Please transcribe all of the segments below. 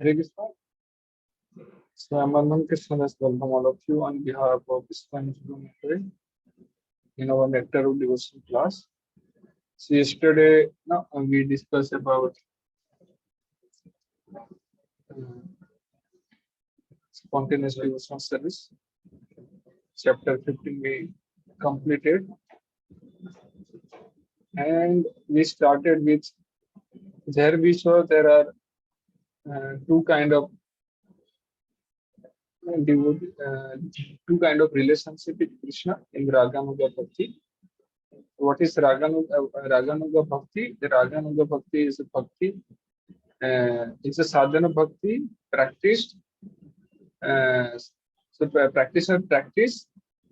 Hare Krishna. So I'm Arman Krishna. Welcome all of you on behalf of Islam in our Nectar of Devotion class. So yesterday, we discussed about uh, spontaneous devotion service. Chapter 15 we completed, and we started with there we saw there are two kind of two kind of relationship with Krishna in Raganuga Bhakti. What is Raganuga Bhakti? The Raganuga Bhakti is a bhakti. It's a sadhana bhakti practiced. Uh, Practitioner practice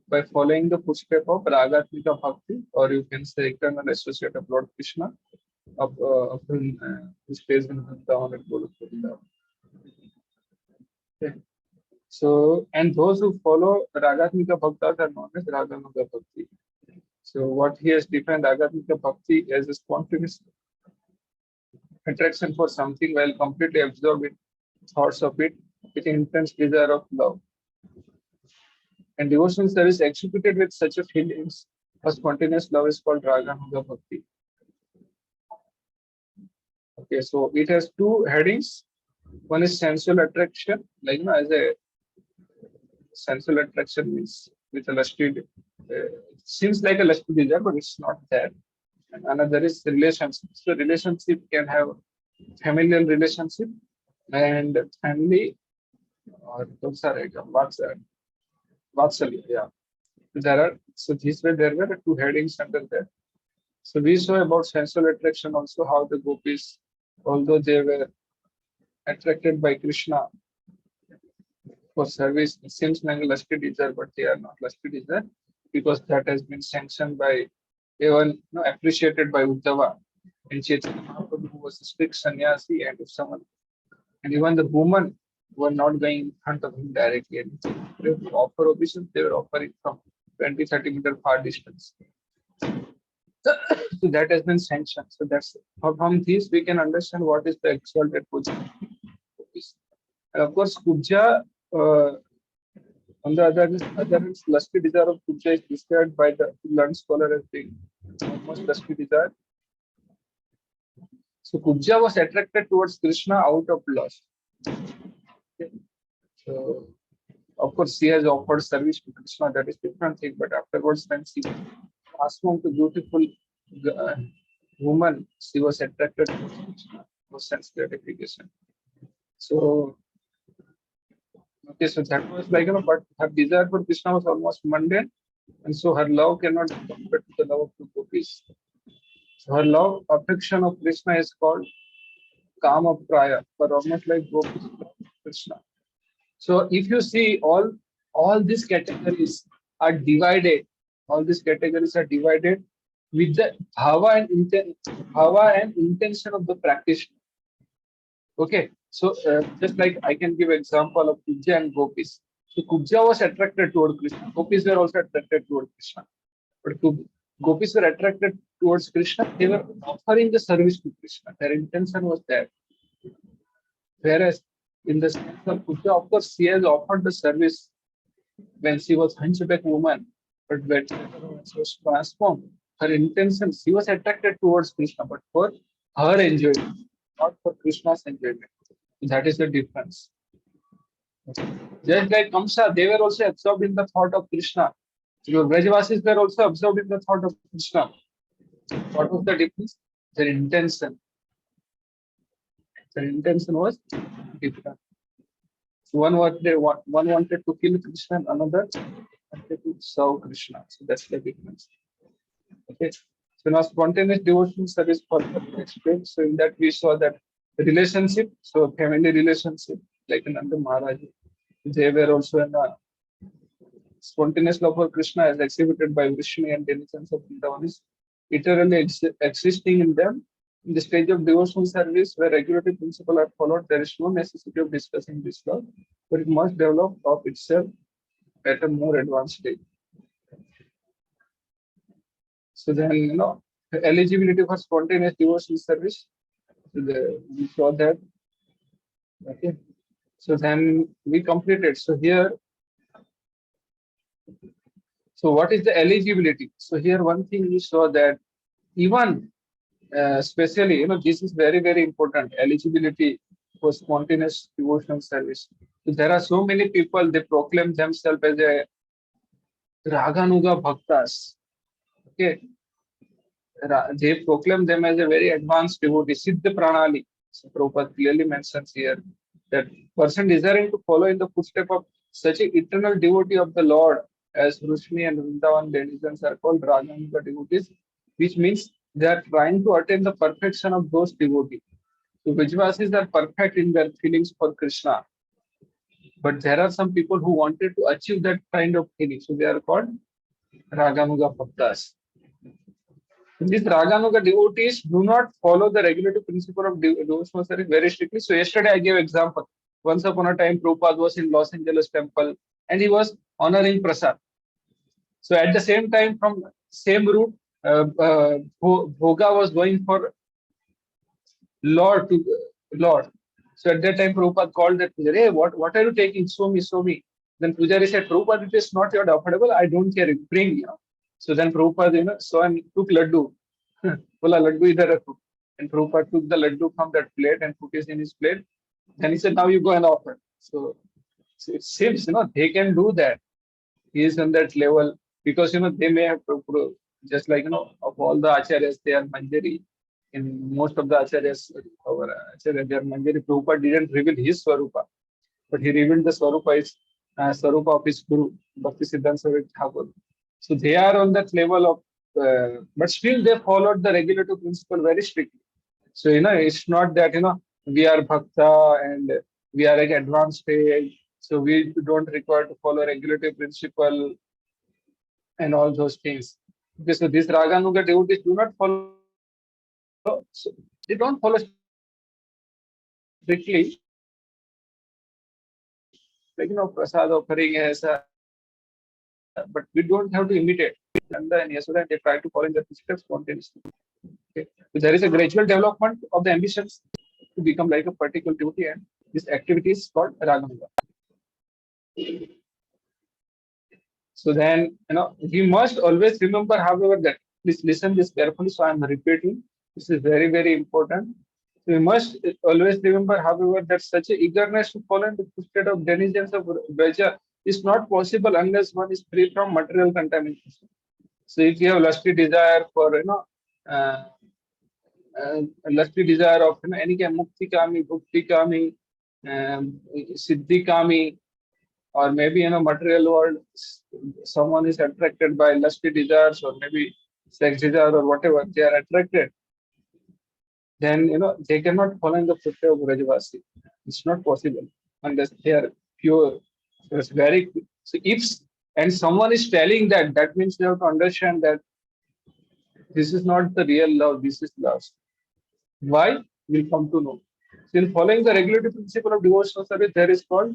by following the footstep of Ragatmika Bhakti, or you can say eternal associate of Lord Krishna, of whom who stays in Vrindavan and Golok. Okay. So, and those who follow Ragatmika Bhaktas are known as Raganuga Bhakti. So, what he has defined Ragatmika Bhakti as a spontaneous attraction for something while completely absorbed in thoughts of it with intense desire of love. And devotional service executed with such a feelings of spontaneous love is called Raganuga Bhakti. Okay, so it has two headings. One is sensual attraction, like as a sensual attraction means with a lusty, it seems like a lusty desire, but it's not there. And another is relationship. So relationship can have familial relationship and family, or those are what's Vatsalya, yeah. There are there were two headings under that. So we saw about sensual attraction also, how the gopis, although they were attracted by Krishna for service, it seems like a lusty desire, but they are not lusty desire because that has been sanctioned by even appreciated by Uddhava and Chaitanya Mahaprabhu, who was a strict sannyasi, and if someone and even the women were not going in front of him directly, and they would offer obeisance, they were offering from 20-30 meter far distance. So that has been sanctioned. So that's from this we can understand what is the exalted position. And of course, Kubja, on the other hand, lusty desire of Kubja is described by the learned scholar as being almost lusty desire. So Kubja was attracted towards Krishna out of lust. Okay. So of course, she has offered service to Krishna, that is different thing. But afterwards, when she transformed to beautiful uh, woman, she was attracted to Krishna for sense gratification. So, okay, so that was like, but her desire for Krishna was almost mundane, and so her love cannot be compared to the love of the gopis. So her love, affection of Krishna is called Kama Praya, but almost like gopis love Krishna. So if you see all these categories are divided, all these categories are divided with the bhava and intention of the practitioner. Okay, so just like I can give example of Kubja and Gopis. So Kubja was attracted toward Krishna. Gopis were also attracted toward Krishna. But Gopis were attracted towards Krishna. They were offering the service to Krishna. Their intention was there. Whereas in the sense of Puja, of course, she has offered the service when she was hunchback woman, but when she was transformed, her intention, she was attracted towards Krishna, but for her enjoyment, not for Krishna's enjoyment. That is the difference. Just like Kamsa, they were also absorbed in the thought of Krishna. Your Vrajavasis were also absorbed in the thought of Krishna. What was the difference? Their intention. Their intention was different. So one wanted to kill Krishna, and another wanted to serve Krishna. So that's the difference. Okay. So now spontaneous devotion service for explained. So in that we saw that the relationship, so family relationship, like Nanda Maharaj, they were also in a spontaneous love for Krishna as exhibited by Vishnu and denizens of Vrindavan is eternally existing in them. In the stage of devotional service where regulatory principles are followed, there is no necessity of discussing this law, but it must develop of itself at a more advanced stage. So then, the eligibility for spontaneous devotional service, we saw that Okay. So then we completed. So here, so what is the eligibility? So here one thing we saw that even especially, this is very, very important, eligibility for spontaneous devotional service. So there are so many people, they proclaim themselves as a Raganuga Bhaktas. Okay. They proclaim them as a very advanced devotee, Siddha Pranali. So Prabhupada clearly mentions here that person desiring to follow in the footsteps of such an eternal devotee of the Lord as Rushmi and Vrindavan denizens are called Raganuga devotees, which means they are trying to attain the perfection of those devotees. So Vijvasis are perfect in their feelings for Krishna, but there are some people who wanted to achieve that kind of feeling. So they are called Raganuga Bhaktas. These Raganuga devotees do not follow the regulative principle of devotional service very strictly. So yesterday I gave example. Once upon a time, Prabhupada was in Los Angeles temple and he was honoring prasad. So at the same time, from same route, Bhoga was going for Lord to Lord. So at that time, Prabhupada called that Pujari, hey, what are you taking? Show me, show me. Then Pujari said, Prabhupada, it is not your affordable. I don't care. Bring. So then Prabhupada, so and took laddu. Bola laddu idhar rakho. And Prabhupada took the laddu from that plate and put it in his plate. Then he said, now you go and offer. So it seems, they can do that. He is on that level because, they may have, just like, of all the acharyas, they are Manjari. In most of the acharyas, our acharya, they are Manjari. Prabhupada didn't reveal his Swarupa, but he revealed the Swarupa of his Guru, Bhakti Siddhanta Saraswati Thakur. So they are on that level of, but still they followed the regulative principle very strictly. So, it's not that, we are Bhakta and we are at advanced stage. So we don't require to follow regulative principle and all those things. Okay, so these Raganuga devotees do not follow, so they don't follow strictly, like, prasad offering hai, aisa, but we don't have to imitate. Nanda and Yashoda, and they try to follow in their footsteps spontaneously. Okay. So there is a gradual development of the ambitions to become like a particular devotee, and this activity is called Raganuga. So then, we must always remember, however, that please listen this carefully. So I'm repeating. This is very, very important. We must always remember, however, that such a eagerness to follow in the footsteps of denizens of Braja is not possible unless one is free from material contamination. So if you have lusty desire for, uh, lusty desire of, any kind, mukti kami, bhukti kami, siddhi kami, or maybe in a material world, someone is attracted by lusty desires or maybe sex desire or whatever they are attracted, then they cannot follow in the footsteps of Brajavasi. It's not possible unless they are pure. So it's very, so if and someone is telling that, that means they have to understand that this is not the real love, this is lust. Why? We'll come to know. So in following the regulative principle of devotional service, there is called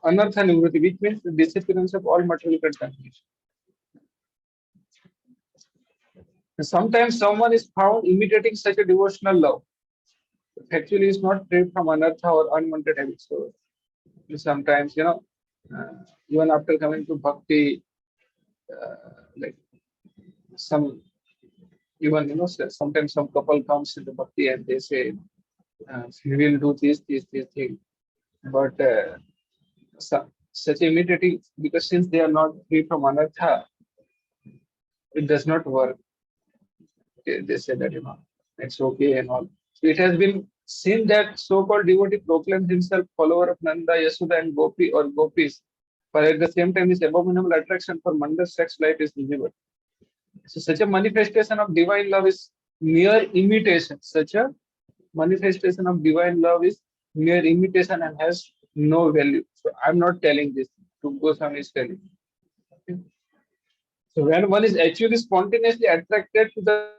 anartha nivritti, which means the disappearance of all material contamination. Sometimes someone is found imitating such a devotional love. Actually, is not free from anartha or unwanted habits. So sometimes, even after coming to bhakti, like some, even, sometimes some couple comes in the bhakti and they say, we will do this thing. But such imitating, because since they are not free from anartha, it does not work. They say that, it's okay and all. So it has been seen that so-called devotee proclaims himself follower of Nanda, Yasuda, and Gopi or Gopis, but at the same time his abominable attraction for mundane sex life is visible. So such a manifestation of divine love is mere imitation. Such a manifestation of divine love is mere imitation and has no value. So I'm not telling this. To Goswami is telling. Okay. So when one is actually spontaneously attracted to the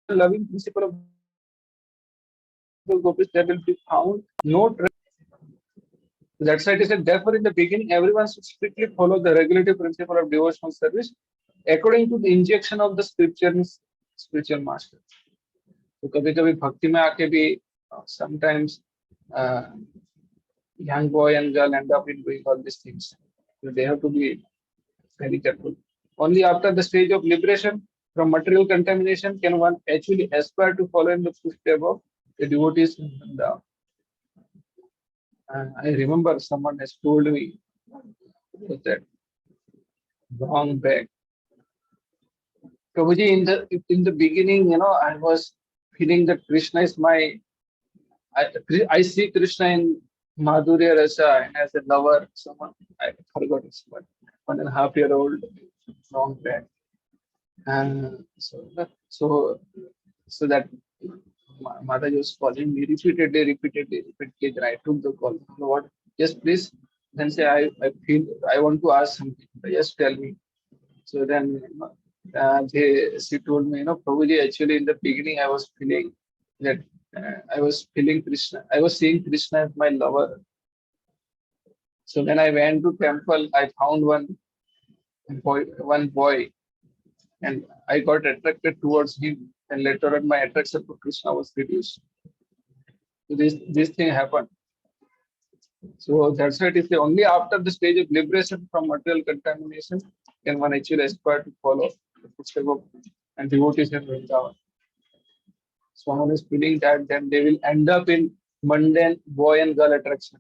loving principle of Gopis, there will be found no trace. That's why it is said, therefore, in the beginning, everyone should strictly follow the regulative principle of devotional service according to the injection of the spiritual master. तो कभी कभी भक्ति में आके भी sometimes young boy and girl end up in doing all these things. So they have to be very careful. Only after the stage of liberation from material contamination can one actually aspire to follow in the footsteps of the devotees in the. I remember someone has told me that long back. Prabhuji, in the beginning, I was feeling that Krishna is my. I see Krishna in Madhurya Rasa and as a lover. Someone I forgot his word. 1.5 year old long back, and so that Mata was calling me repeatedly. Then I took the call. You know what? Yes, please. Then say I feel I want to ask something. Yes, tell me. So then she told me, Prabhuji, actually in the beginning I was feeling that I was feeling Krishna. I was seeing Krishna as my lover. So when I went to temple, I found one boy, and I got attracted towards him. And later on, my attraction to Krishna was reduced. So this thing happened. So that's why it is only after the stage of liberation from material contamination can one actually aspire to follow the footsteps of and devotees in Vrindavan. Someone is feeling that, then they will end up in mundane boy and girl attraction.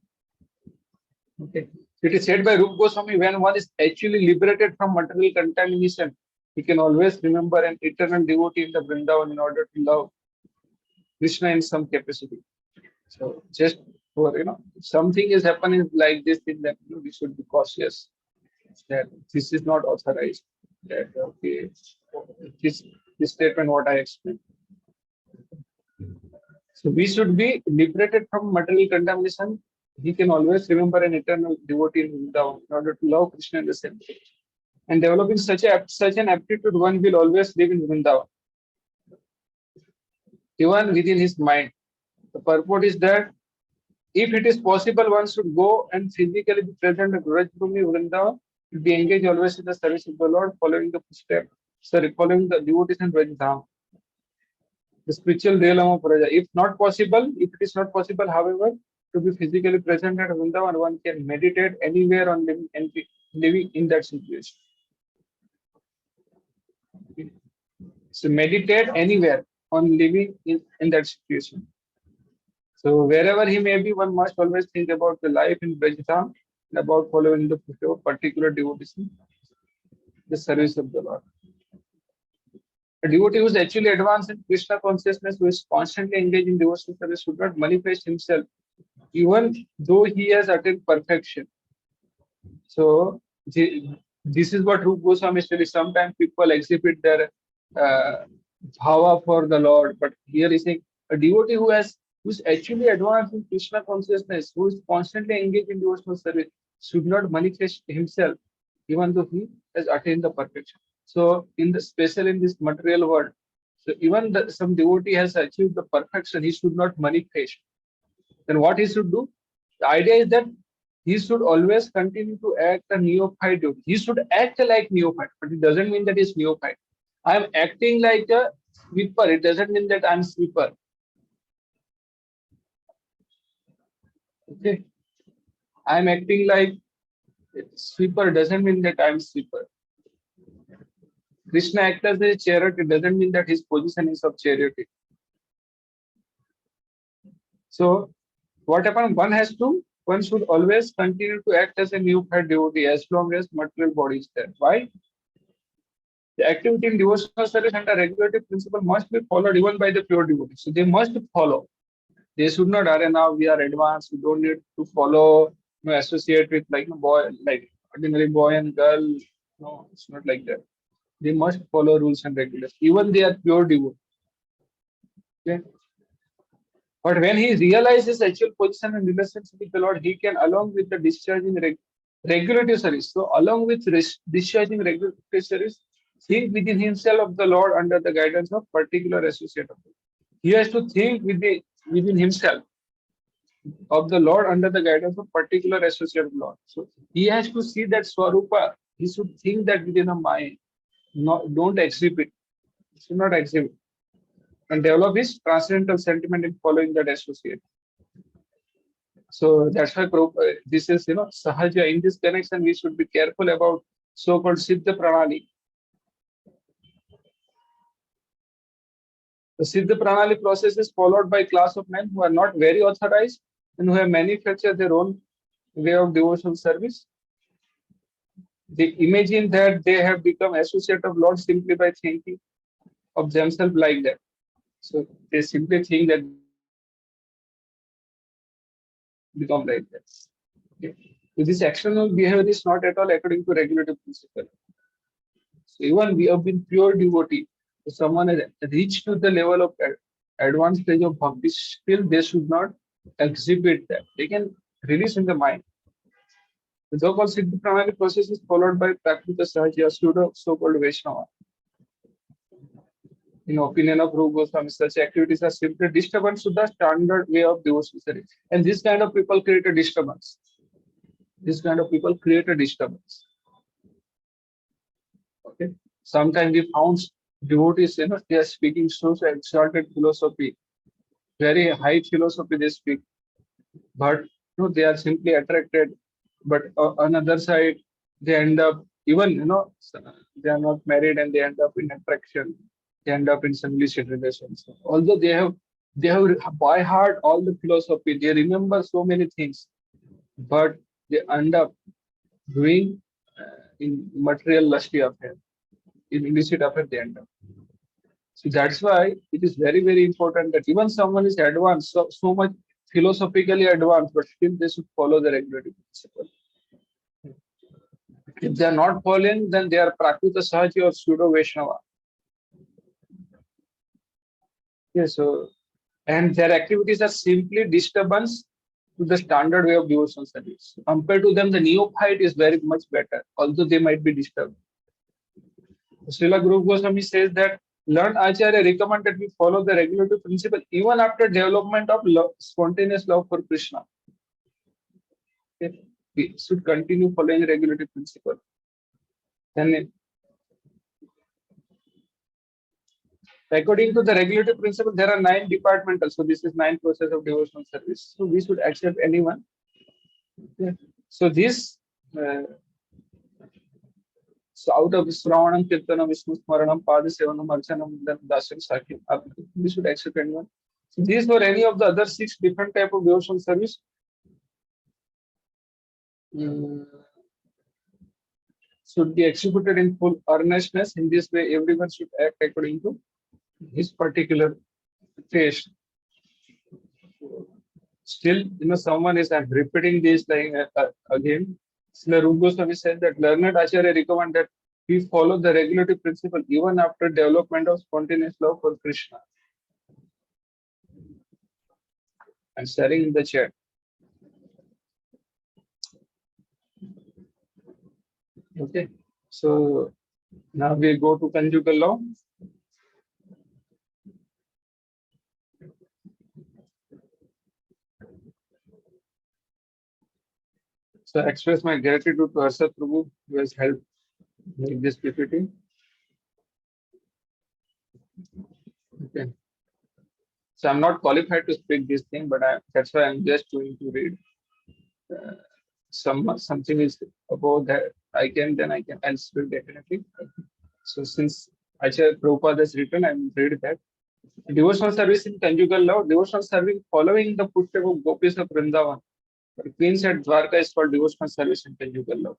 Okay. It is said by Rupa Goswami, when one is actually liberated from material contamination, he can always remember an eternal devotee in the Vrindavan in order to love Krishna in some capacity. So just for if something is happening like this, then we should be cautious that this is not authorized. That okay, this statement what I explained. So we should be liberated from material contamination. He can always remember an eternal devotee in Vrindavan in order to love Krishna in the same way. And developing such an aptitude, one will always live in Vrindavan, even within his mind. The purport is that if it is possible, one should go and physically be present at Vrajbhumi Vrindavan, be engaged always in the service of the Lord, following the devotees in Vrajbhumi. The spiritual realm of Raja. If it is not possible, however, to be physically present at Vrindavan, one can meditate anywhere on living in that situation. So meditate anywhere on living in that situation. So wherever he may be, one must always think about the life in Brajadham and about following the particular devotion, the service of the Lord. A devotee who is actually advanced in Krishna consciousness, who is constantly engaged in devotional service, should not manifest himself, even though he has attained perfection. So this is what Rupa Goswami says. Sometimes people exhibit their bhava for the Lord, but here is a devotee who is actually advanced in Krishna consciousness, who is constantly engaged in devotional service, should not manifest himself, even though he has attained the perfection. So, especially in this material world, so even some devotee has achieved the perfection, he should not manifest. Then what he should do? The idea is that he should always continue to act a neophyte devotee. He should act like neophyte, but it doesn't mean that he's neophyte. I am acting like a sweeper. It doesn't mean that I'm sweeper. Okay. I'm acting like sweeper doesn't mean that I'm sweeper. Krishna acts as a chariot. It doesn't mean that his position is of chariot. So what happens? One should always continue to act as a neophyte devotee as long as material body is there. Why? The activity in devotional service and the regulative principle must be followed even by the pure devotees. So they must follow. They should not, now we are advanced, we don't need to follow, associate with like ordinary boy and girl. No, it's not like that. They must follow rules and regulations. Even they are pure devotees. Okay? But when he realizes his actual position and relationship with the Lord, he can, along with the discharging regulative service, so along with discharging regulative service, think within himself of the Lord under the guidance of particular associate of God. He has to think within himself of the Lord under the guidance of particular associate of Lord. So he has to see that Swarupa. He should think that within a mind. Don't exhibit. Should not exhibit. and develop his transcendental sentiment in following that associate. So that's why this is, sahaja. In this connection, we should be careful about so-called siddha pranali. The siddha pranali process is followed by a class of men who are not very authorized and who have manufactured their own way of devotional service. They imagine that they have become associate of Lord simply by thinking of themselves like that. So they simply think that they have become like that. Okay. So this external behavior is not at all according to regulative principle. So even we have been pure devotee, if someone has reached to the level of advanced stage of bhakti, still they should not exhibit that. They can release in the mind. The so-called Siddhi Pranali process is followed by Prakrita Sahajya, pseudo so-called Vaishnava. In opinion of Rupa Goswami, such activities are simply disturbance to the standard way of devotional service. And this kind of people create a disturbance. This kind of people create a disturbance. Okay. Sometimes we found devotees, they are speaking so exalted philosophy, very high philosophy they speak, but they are simply attracted. But on other side, they end up even they are not married and they end up in attraction. They end up in some illicit relations. Although they have by heart all the philosophy, they remember so many things, but they end up doing in material lusty affair, in illicit affair they end up. So that's why it is very, very important that even someone is advanced, so much philosophically advanced, but still they should follow the regulative principle. If they are not following, then they are Prakrita Sahaji or pseudo Vaishnava. Yes, so and their activities are simply disturbance to the standard way of devotional service. Compared to them, the neophyte is very much better, although they might be disturbed. Srila Guru Goswami says that learned Acharya recommend that we follow the regulative principle even after development of love, spontaneous love for Krishna. Okay? We should continue following regulative principle. Then, according to the regulative principle, there are 9 departmental. So this is 9 process of devotional service. So we should accept anyone. Okay? So this. So out of Sravanam, Kirtanam, Vishnu Smaranam, Pada Sevanam, Archanam, then Dasan Sakhi, we should accept anyone. So these were any of the other 6 different type of devotional service. Should be executed in full earnestness. In this way, everyone should act according to his particular taste. Still, someone is, I'm repeating this like again. Srila Rupa Goswami said that learned Acharya recommend that we follow the regulative principle even after development of spontaneous love for Krishna. And sharing in the chat. Okay, so now we go to conjugal law. So I express my gratitude to Harsat Prabhu who has helped make this PPT. Okay. So I'm not qualified to speak this thing, but that's why I'm just going to read. Something is about that I'll speak definitely. So since Acharya Prabhupada has written, I will read that. Devotional service in conjugal love, devotional serving following the footsteps of Gopis of Vrindavan. The queens at Dwarka is called devotional service in conjugal love.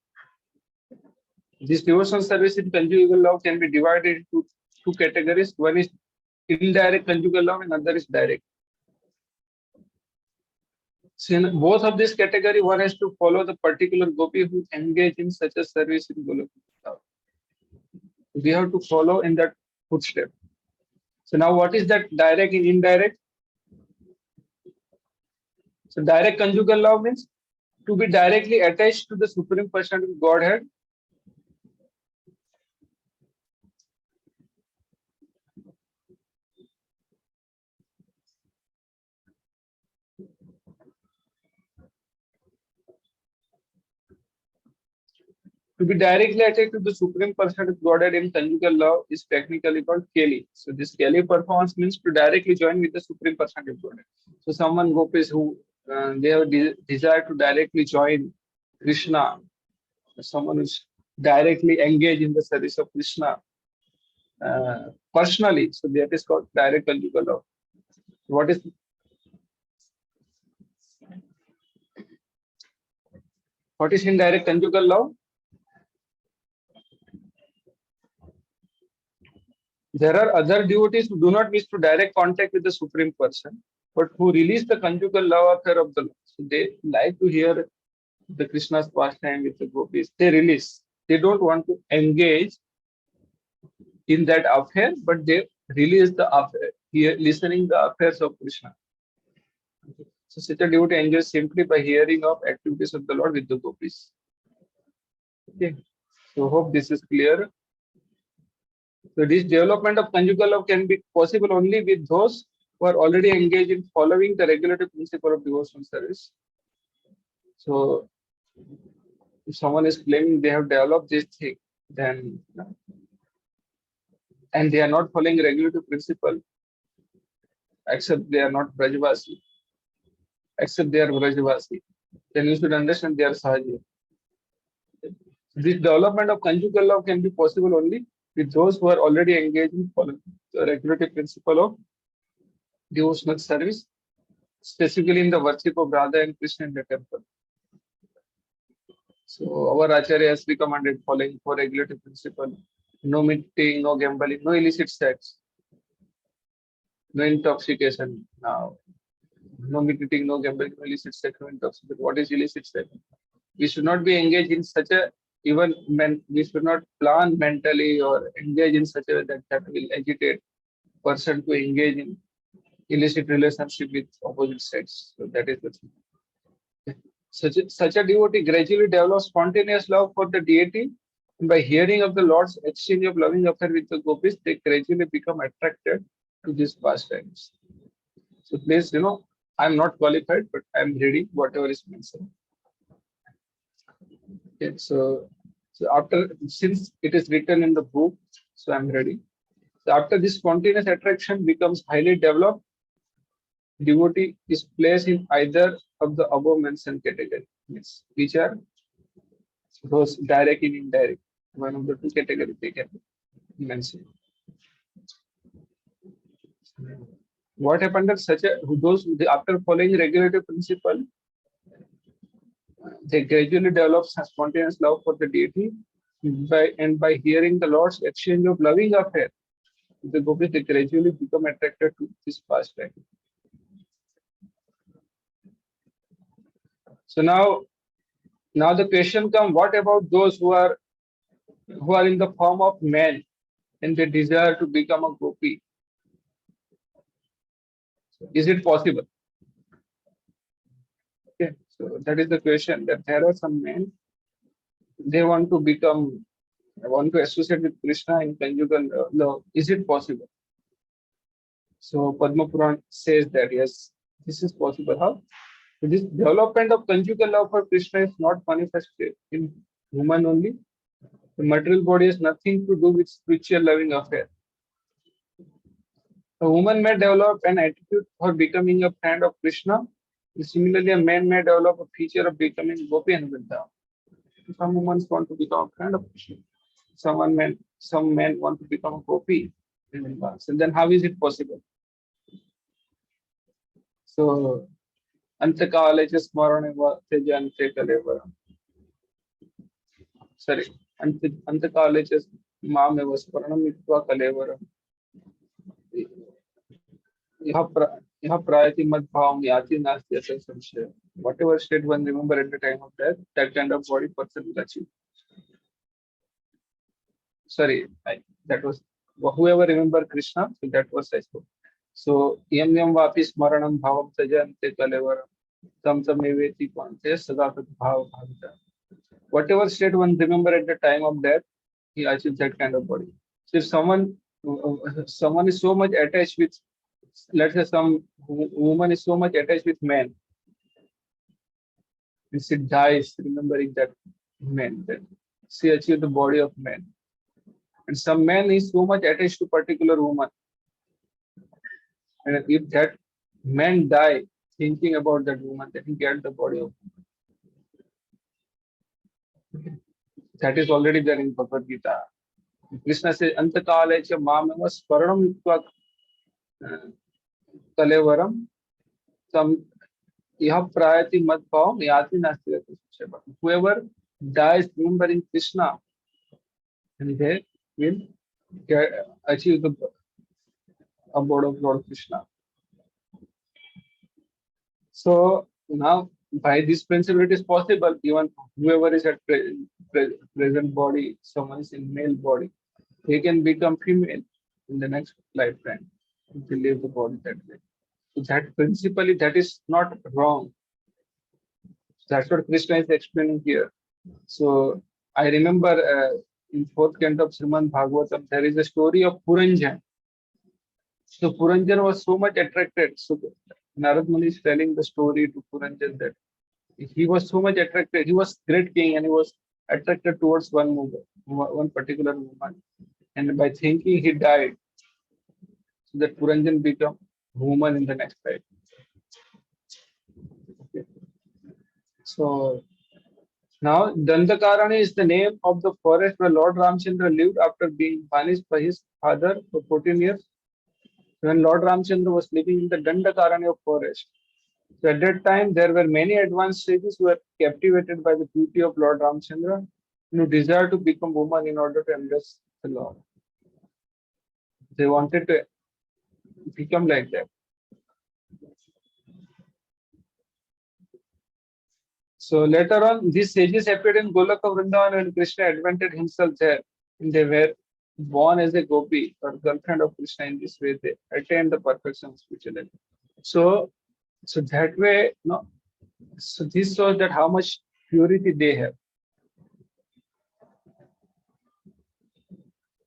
This devotional service in conjugal love can be divided into 2 categories. One is indirect conjugal love and another is direct. So in both of this category, one has to follow the particular gopi who engage in such a service in Golok. We have to follow in that footstep. So now what is that direct and indirect? So direct conjugal love means to be directly attached to the Supreme Personality of Godhead. To be directly attached to the Supreme Personality of Godhead in conjugal love is technically called Keli. So this Keli performance means to directly join with the Supreme Personality of Godhead. So someone gopis who they have desire to directly join Krishna, someone who's directly engaged in the service of Krishna personally. So that is called direct conjugal love. What is indirect conjugal love? There are other devotees who do not wish to direct contact with the Supreme Person, but who release the conjugal love affair of the Lord. So they like to hear the Krishna's pastime with the gopis. They release. They don't want to engage in that affair, but they release the affair, listening the affairs of Krishna. So such a devotee enjoys simply by hearing of activities of the Lord with the gopis. Okay. So hope this is clear. So this development of conjugal love can be possible only with those who are already engaged in following the regulative principle of devotional service. So if someone is claiming they have developed this thing, then and they are not following regulative principle, except they are not Brajavasi, except they are Brajavasi, then you should understand they are Sahaja. This development of conjugal love can be possible only with those who are already engaged in following the regulative principle of devotional service, specifically in the worship of Radha and Krishna in the temple. So our Acharya has recommended following four regulative principle: no meeting, no gambling, no illicit sex, no intoxication. Now, no meeting, no gambling, no illicit sex, no intoxication. What is illicit sex? We should not be engaged in such a we should not plan mentally or engage in such a way that will agitate person to engage in illicit relationship with opposite sex. So that is the thing. Such a devotee gradually develops spontaneous love for the deity. And by hearing of the Lord's exchange of loving affair with the gopis, they gradually become attracted to these pastimes. So please, I'm not qualified, but I'm reading whatever is mentioned. Okay, so since it is written in the book, so I'm ready. So after this spontaneous attraction becomes highly developed, devotee is placed in either of the above mentioned categories, which are those direct and indirect. One of the two categories they can mention. What happened that after following regulative principle, they gradually develop spontaneous love for the deity by hearing the Lord's exchange of loving affair. The gopis they gradually become attracted to this pastime. So now the question comes: what about those who are in the form of men and they desire to become a gopi? Is it possible? Okay, so that is the question. That there are some men they want to associate with Krishna in conjugal love. Is it possible? So Padma Puran says that yes, this is possible. How? So this development of conjugal love for Krishna is not manifested in woman only. The material body has nothing to do with spiritual loving affair. A woman may develop an attitude for becoming a friend of Krishna. Similarly, a man may develop a feature of becoming Gopi and Vrindavan. Some women want to become a friend of Krishna. Some men want to become a Gopi in Vrindavan. And then how is it possible? So, Antakale Smaraneva Tejante Kalevara. Sorry, Antakale Mameva Smaranam Kalevara. Whatever state one remember at the time of death, that kind of body person will achieve. Sorry, that was whoever remember Krishna, so that was I spoke. So yam yam vapi smaranam bhavam sajante kalevaram tam tameveti pante sadatat bhav bhavita. Whatever state one remember at the time of death, he achieves that kind of body. So if someone is so much attached with, let's say some woman is so much attached with men, and she dies remembering that man, then she achieved the body of man. And some man is so much attached to particular woman. And if that man die thinking about that woman, then he get the body of woman. That is already there in Bhagavad Gita. Krishna says, Antakale cha mameva svaranam yukva kalevaram tam iha prayati mad bhavam yati nasti rati. Whoever dies remembering Krishna, and they will achieve the abode of Lord Krishna. So now by this principle it is possible even whoever is at present body, someone is in male body, he can become female in the next lifetime if they leave the body that way. So that principally that is not wrong. That's what Krishna is explaining here. So I remember in fourth canto of Srimad Bhagavatam there is a story of Puranjan. So Puranjan was so much attracted. So Narad Muni is telling the story to Puranjan that he was so much attracted. He was great king and he was attracted towards one particular woman. And by thinking he died, so that Puranjan became woman in the next life. Okay. So now Dandakarani is the name of the forest where Lord Ramchandra lived after being banished by his father for 14 years. When Lord Ramchandra was living in the Dandakarani of forest. So at that time, there were many advanced sages who were captivated by the beauty of Lord Ramchandra and who desired to become woman in order to embrace the Lord. They wanted to become like that. So later on, these sages appeared in Golaka Vrindavan when Krishna advented himself there. And they were born as a gopi or girlfriend of Krishna. In this way, they attained the perfection of spirituality. So that way, no. So this shows that how much purity they have.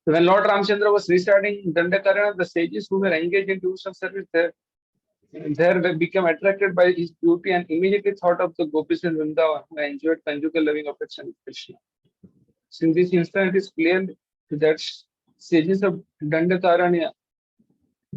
So when Lord Ramchandra was residing in Dandakarana, the sages who were engaged in devotional service there became attracted by his beauty and immediately thought of the gopis in Vrindavan who enjoyed conjugal loving affection with Krishna. So in this instance, it is clear that sages of Dandakaranya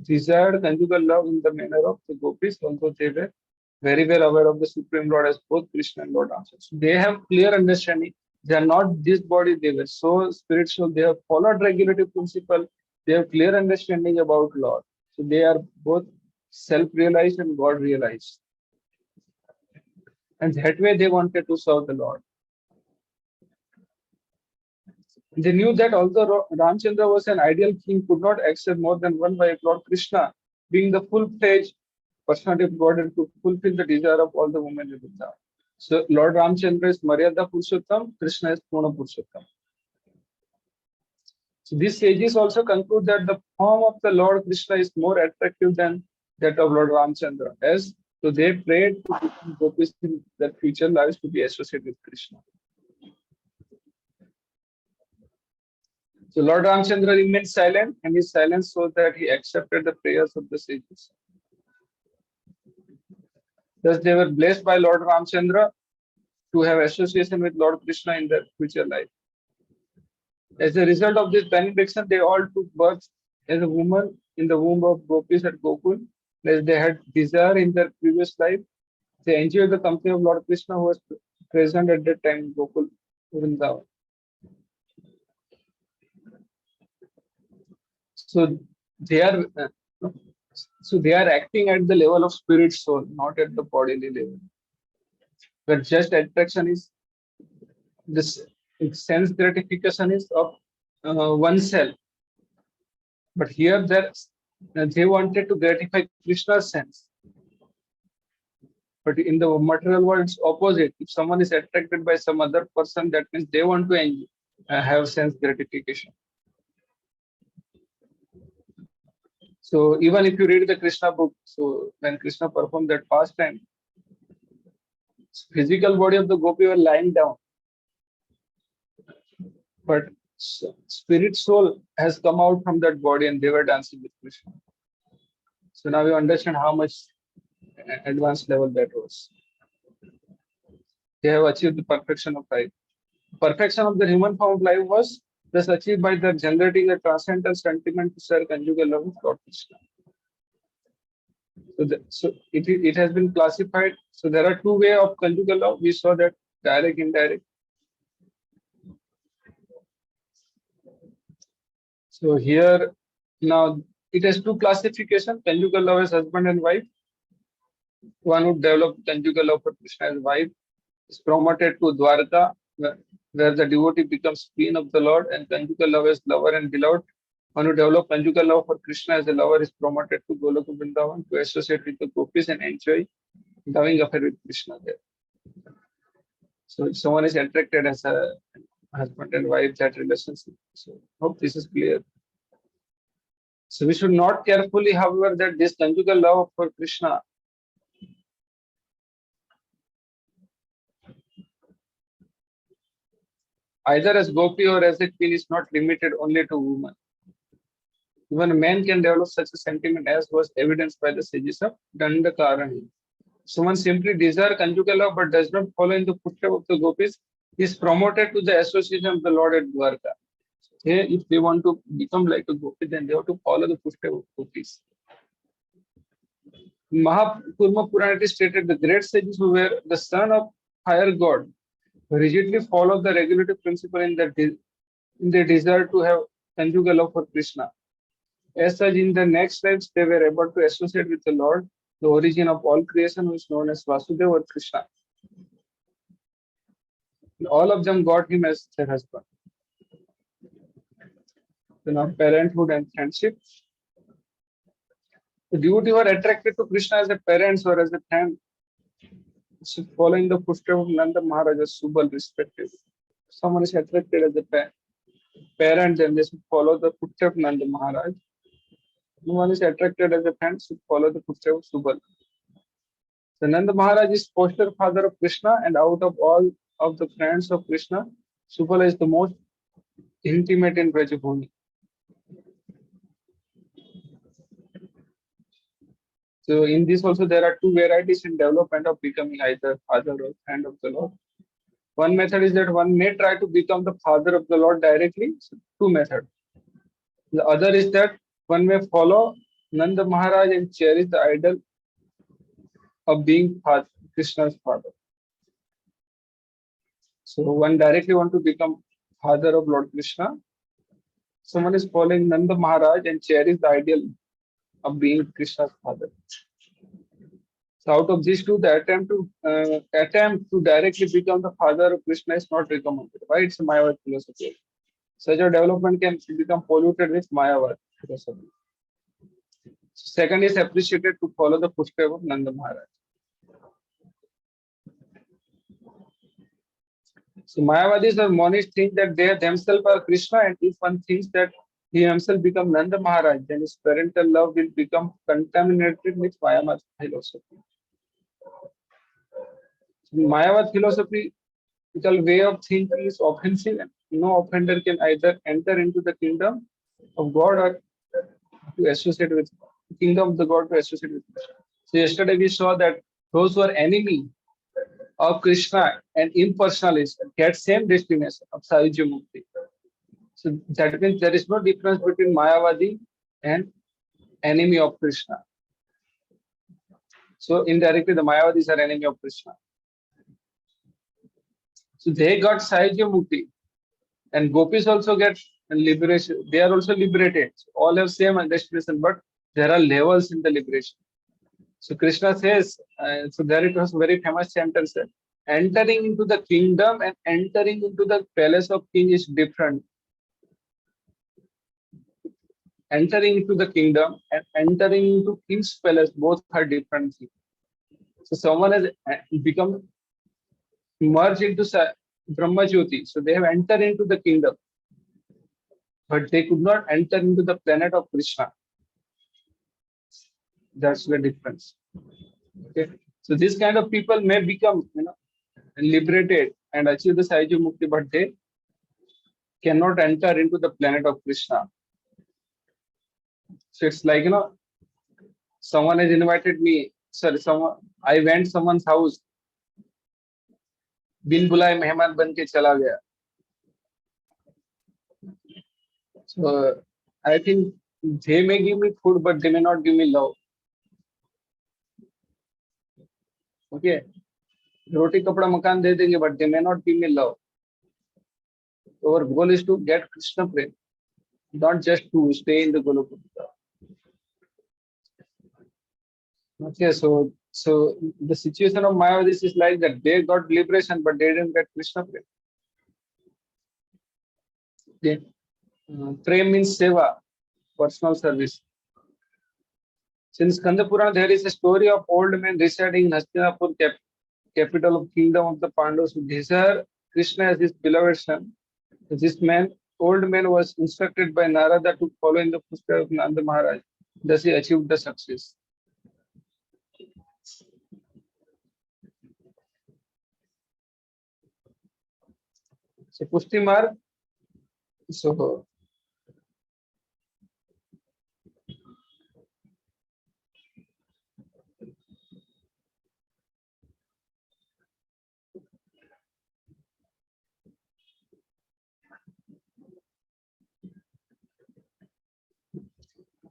desired conjugal love in the manner of the gopis, although they were very well aware of the Supreme Lord as both Krishna and Lord Ramchandra. So they have clear understanding. They are not this body, they were so spiritual, they have followed regulative principle, they have clear understanding about Lord. So they are both self-realized and God-realized. And that way they wanted to serve the Lord. They knew that although Ramchandra was an ideal king, could not accept more than one wife, Lord Krishna, being the full-fledged personality of God and to fulfill the desire of all the women in Vrindavan. So Lord Ramchandra is Maryada Purushottam, Krishna is Purna Purushottam. So these sages also conclude that the form of the Lord Krishna is more attractive than that of Lord Ramchandra. As so they prayed to become gopis in their future lives to be associated with Krishna. So Lord Ramchandra remained silent, and his silence showed that he accepted the prayers of the sages. Thus, they were blessed by Lord Ramchandra to have association with Lord Krishna in their future life. As a result of this benediction, they all took birth as a woman in the womb of gopis at Gokul. As they had desire in their previous life, they enjoyed the company of Lord Krishna who was present at that time in Gokul, Vrindavan. So they are acting at the level of spirit soul, not at the bodily level. Where just attraction is this sense gratification is of oneself. But here they wanted to gratify Krishna's sense. But in the material world, it's opposite. If someone is attracted by some other person, that means they want to have sense gratification. So even if you read the Krishna book, so when Krishna performed that pastime, physical body of the gopi were lying down, but spirit soul has come out from that body and they were dancing with Krishna. So now you understand how much advanced level that was. They have achieved the perfection of life. Perfection of the human form of life was thus achieved by the generating a transcendental sentiment to share conjugal love with Lord Krishna. So it has been classified. So there are two ways of conjugal love. We saw that direct, indirect. So here now it has two classification: conjugal love as husband and wife. One who developed conjugal love for Krishna as wife is promoted to Dwarka, where the devotee becomes queen of the Lord, and conjugal love as lover and beloved. One who develops conjugal love for Krishna as a lover is promoted to Goloka Vrindavan to associate with the gopis and enjoy loving affair with Krishna there. So if someone is attracted as a husband and wife, that relationship. So hope this is clear. So we should note carefully, however, that this conjugal love for Krishna either as gopi or as a queen is not limited only to women. Even a man can develop such a sentiment as was evidenced by the sages of Dandakarani. Someone simply desires conjugal love but does not follow in the footsteps of the gopis is promoted to the association of the Lord at Dwarka. Here, if they want to become like a gopi, then they have to follow the footsteps of gopis. Mahakurma Purana it is stated the great sages who were the son of higher god rigidly follow the regulative principle in their desire to have conjugal love for Krishna. As such, in the next lives, they were able to associate with the Lord, the origin of all creation, who is known as Vasudeva or Krishna. And all of them got him as their husband. So now, parenthood and friendship. The devotee who are attracted to Krishna as a parents or as a friend, following the footsteps of Nanda Maharaj as Subal, respectively. Someone is attracted as a parent, then they should follow the footsteps of Nanda Maharaj. One is attracted as a friend, should follow the footsteps of Subal. So Nanda Maharaj is foster father of Krishna, and out of all of the friends of Krishna, Subala is the most intimate in Brajabhumi. So in this also there are two varieties in development of becoming either father or friend of the Lord. One method is that one may try to become the father of the Lord directly. So two methods. The other is that one may follow Nanda Maharaj and cherish the idol of being Krishna's father. So one directly want to become father of Lord Krishna. Someone is following Nanda Maharaj and cherish the ideal of being Krishna's father. So out of these two, the attempt to directly become the father of Krishna is not recommended. Why? It's a Mayavad philosophy. Such a development can become polluted with Mayavad philosophy. Second is appreciated to follow the footsteps of Nanda Maharaj. So Mayavadis or monists think that they themselves are Krishna, and if one thinks that he himself become Nanda Maharaj, then his parental love will become contaminated with Mayavad philosophy. Mayavad philosophical way of thinking is offensive, and no offender can either enter into the kingdom of God or to associate with the kingdom of the God to associate with Krishna. So yesterday we saw that those who are enemy of Krishna and impersonalists get same destination of Sahyajya Mukti. So that means there is no difference between Mayavadi and enemy of Krishna. So indirectly the Mayavadis are enemy of Krishna. So they got Sahyajya Mukti, and gopis also get liberation. They are also liberated. So all have same destination, but there are levels in the liberation. So Krishna says, so there it was very famous sentence, entering into the kingdom and entering into the palace of king is different. Entering into the kingdom and entering into king's palace, both are different things. So someone has become merged into Brahma Jyoti. So they have entered into the kingdom, but they could not enter into the planet of Krishna. That's the difference. Okay. So this kind of people may become, liberated and achieve the Sahyajya Mukti, but they cannot enter into the planet of Krishna. So it's like, someone has invited me, I went someone's house, बिन बुलाए मेहमान बन के चला गया. So I think they may give me food, but they may not give me love. Okay, roti kapda makan de denge, but they may not give me love. Our goal is to get Krishna prem, not just to stay in the Golokula. Okay, so the situation of Mayavadis is like that they got liberation, but they didn't get Krishna prem. Okay. Prem means seva, personal service. Since Kandapura, there is a story of old men residing in Hastinapur, capital of kingdom of the Pandavas, who desire Krishna as his beloved son. This man, old man, was instructed by Narada to follow in the footsteps of Nanda Maharaj. Thus, he achieved the success. So, Pushtimar, so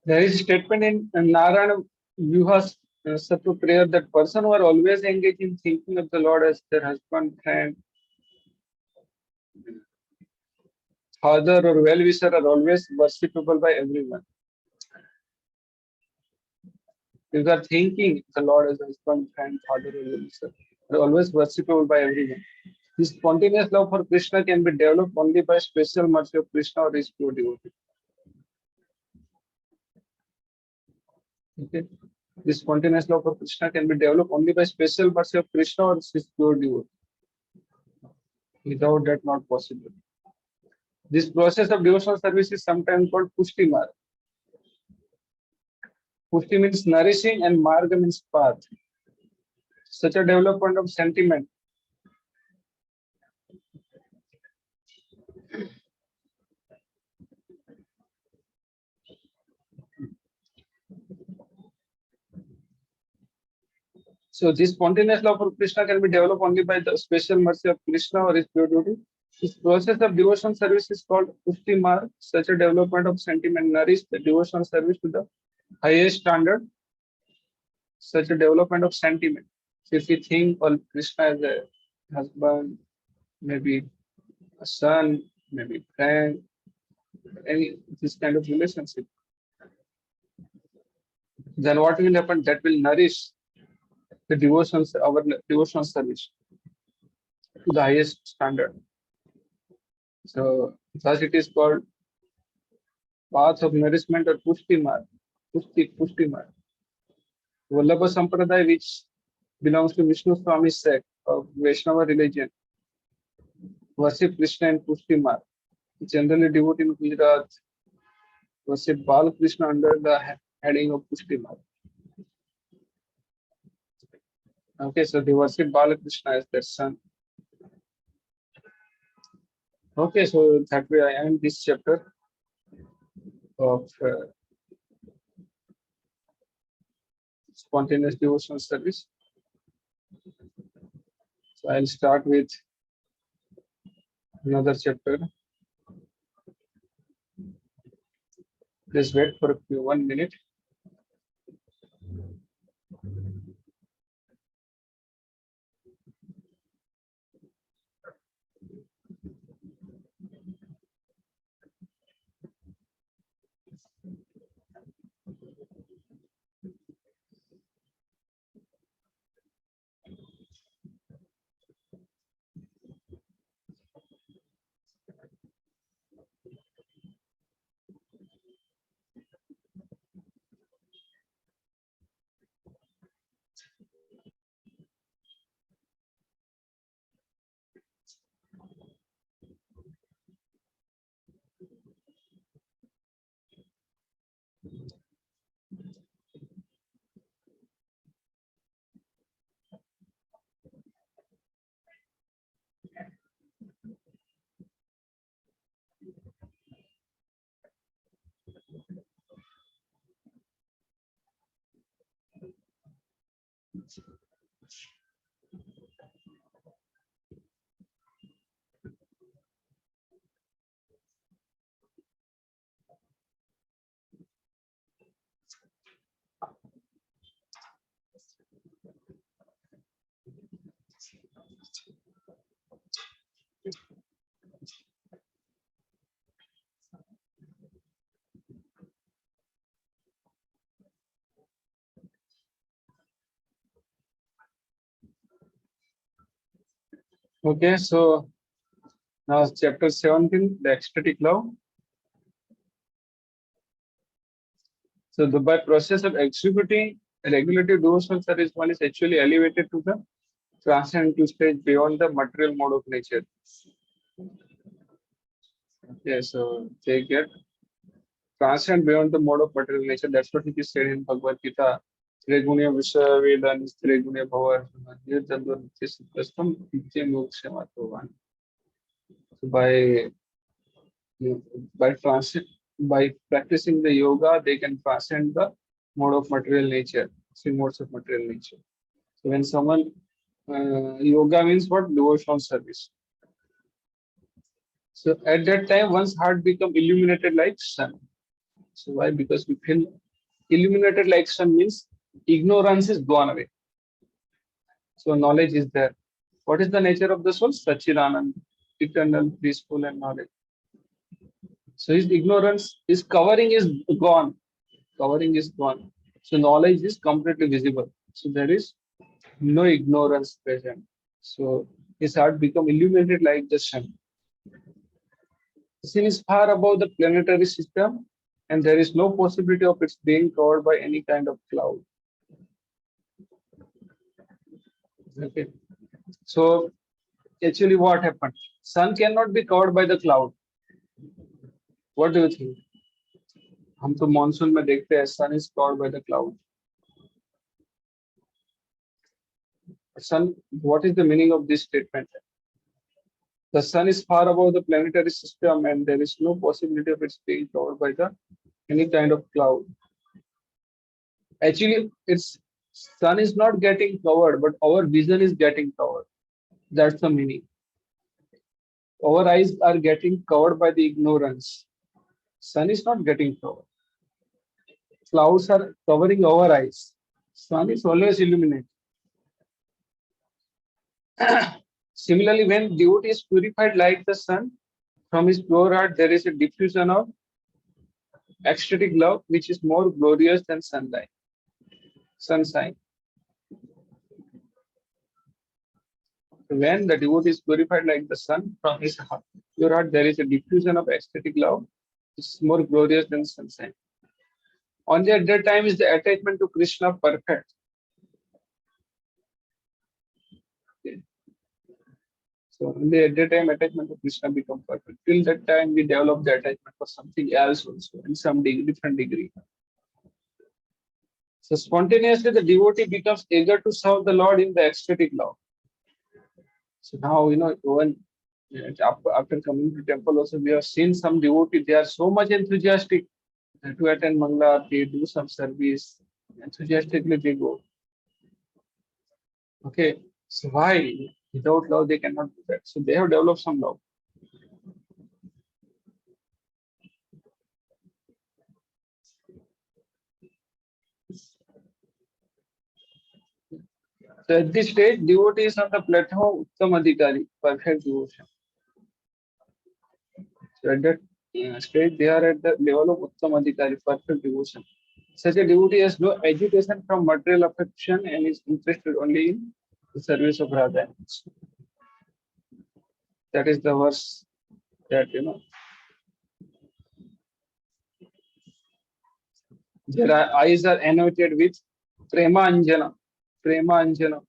there is a statement in Narayana Vyuha's Sattva prayer that person who are always engaged in thinking of the Lord as their husband, friend, father, or well-wisher are always worshipable by everyone. If you are thinking the Lord as husband, friend, father, or well-wisher, are always worshipable by everyone. This spontaneous love for Krishna can be developed only by special mercy of Krishna or his pure devotee. Okay. This spontaneous love for Krishna can be developed only by special mercy of Krishna or his pure devotee. Without that, not possible. This process of devotional service is sometimes called Pushti Marg. Pushti means nourishing and Marga means path. Such a development of sentiment. So this spontaneous love for Krishna can be developed only by the special mercy of Krishna or his pure devotee. This process of devotional service is called Pushti Marg. Such a development of sentiment nourishes the devotional service to the highest standard. Such a development of sentiment. So if you think of Krishna as a husband, maybe a son, maybe friend, any this kind of relationship, then what will happen? That will nourish the devotions, our devotional service to the highest standard. So thus it is called path of nourishment or Pushti Marg. Pushti Marg. Vallabha Sampradaya, which belongs to Vishnu Swami sect of Vaishnava religion, worship Krishna in Pushti Marg. Generally, devotee in Gujarat worship Bal Krishna under the heading of Pushti Marg. Okay, so they worship Bal Krishna as their son. Okay, so that way I end this chapter of spontaneous devotional service. So I'll start with another chapter. Please wait for a few 1 minute. Okay, so now chapter 17, the ecstatic love. So by process of executing a regulative devotional service, one is actually elevated to the transcendental stage beyond the material mode of nature. Okay, so they get transcend beyond the mode of material nature. That's what it is said in Bhagavad Gita. Tregunya Vishaya Veda Tregunya Bhava Nirjandva Nityasukastam Nitya Mokshamatovan. So by transcend by practicing the yoga, they can transcend the mode of material nature, three modes of material nature. So when someone yoga means what? Devotional service. So at that time, one's heart become illuminated like sun. So why? Because we feel illuminated like sun means ignorance is gone away. So knowledge is there. What is the nature of the soul? Sachidanand, eternal, peaceful, and knowledge. So his ignorance, his covering is gone. Covering is gone. So knowledge is completely visible. So there is no ignorance present. So his heart become illuminated like the sun. The sun is far above the planetary system, and there is no possibility of its being covered by any kind of cloud. Okay. So actually, what happened? Sun cannot be covered by the cloud. What do you think? हम तो monsoon में देखते हैं sun is covered by the cloud. Sun. What is the meaning of this statement? The sun is far above the planetary system, and there is no possibility of its being covered by the any kind of cloud. Actually, its sun is not getting covered, but our vision is getting covered. That's the meaning. Our eyes are getting covered by the ignorance. Sun is not getting covered. Clouds are covering our eyes. Sun is always illuminated. Similarly, when devotee is purified like the sun, from his pure heart there is a diffusion of ecstatic love, which is more glorious than sunlight. Sunshine. When the devotee is purified like the sun, from his heart, pure heart, there is a diffusion of ecstatic love, which is more glorious than sunshine. Only at that time is the attachment to Krishna perfect. Okay. So only at that time attachment to Krishna become perfect. Till that time we develop the attachment for something else also in some different degree. So spontaneously the devotee becomes eager to serve the Lord in the ecstatic love. So now when after coming to temple also we have seen some devotees, they are so much enthusiastic to attend Mangala, they do some service, enthusiastically they go. Okay, so why? Without love they cannot do that. So they have developed some love. So at this stage, devotee is on the platform of Uttam Adhikari, perfect devotion. So at that stage, they are at the level of Uttam Adhikari, perfect devotion. Such a devotee has no agitation from material affection and is interested only in the service of Radha. That is the verse that their eyes are anointed with Prema Anjana. Prema Anjana.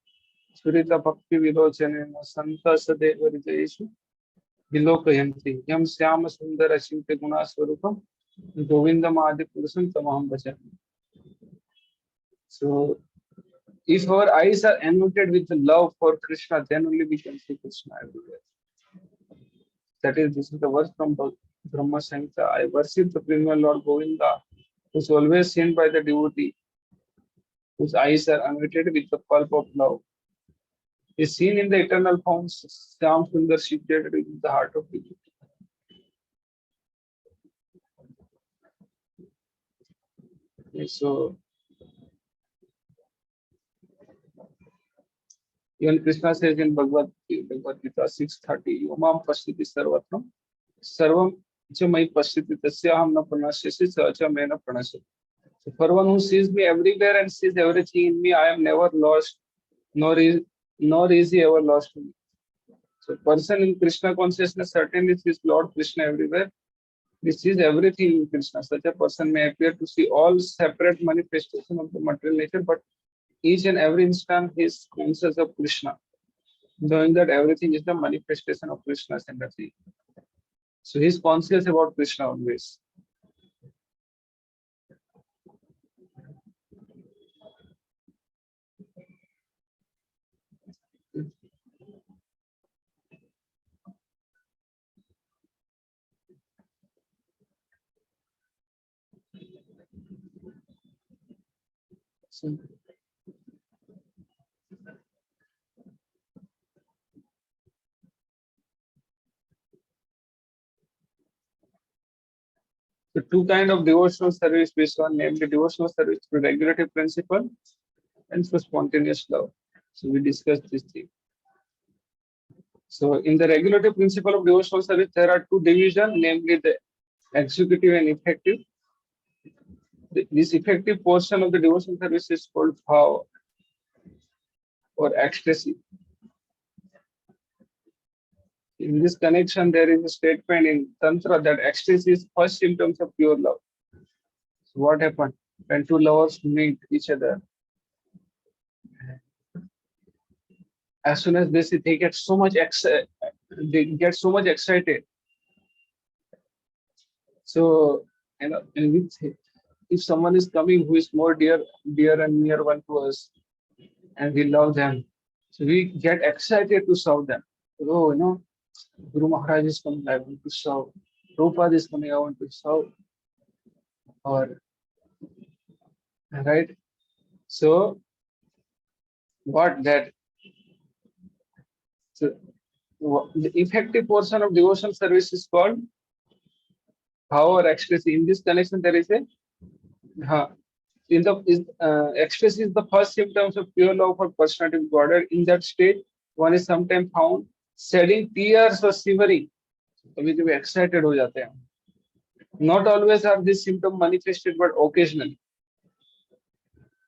Surita Bhakti Vilochana Santa Sadeva Hridayeshu Vilokayanti Yam Syama Sundara Shinte Guna Swarupam Govindam Adi Purusam Tamaham Bhajan. So if our eyes are anointed with the love for Krishna, then only we can see Krishna everywhere. This is the verse from Brahma Samhita. I worship the premier Lord Govinda, who is always seen by the devotee, whose eyes are anointed with the pulp of love. Is seen in the eternal forms, Syam Sundar situated within the heart of the devotee. So Even Krishna says in Bhagavad Gita 6:30, Yomam Pashyati Sarvatram Sarvam cha mai pashyati tasyaham na pranashyasi sa cha me na pranashyati. So for one who sees me everywhere and sees everything in me, I am never lost, nor is he ever lost to me. So person in Krishna consciousness certainly sees Lord Krishna everywhere. He sees everything in Krishna. Such a person may appear to see all separate manifestations of the material nature, but each and every instant he is conscious of Krishna, knowing that everything is the manifestation of Krishna's energy. So he is conscious about Krishna always. So, the two kind of devotional service based on namely devotional service through regulative principle and through spontaneous love. So we discussed this thing. So in the regulative principle of devotional service, there are two divisions, namely the executive and effective. This effective portion of the devotional service is called bhav or ecstasy. In this connection, there is a statement in Tantra that ecstasy is first symptoms of pure love. So what happened when two lovers meet each other? As soon as they get so much they get so much excited. So and if someone is coming who is more dear and near one to us, and we love them, so we get excited to serve them. Oh, Guru Maharaj is coming, I want to serve. Prabhupada is coming, I want to serve. Or right. So what that so the effective portion of devotional service is called power ecstasy. In this connection, there is a in the ecstasy is the first symptoms of pure love for personality of Godhead. In that state, one is sometimes found shedding tears or shivering. कभी कभी excited हो जाते हैं. Not always are these symptoms manifested, but occasionally.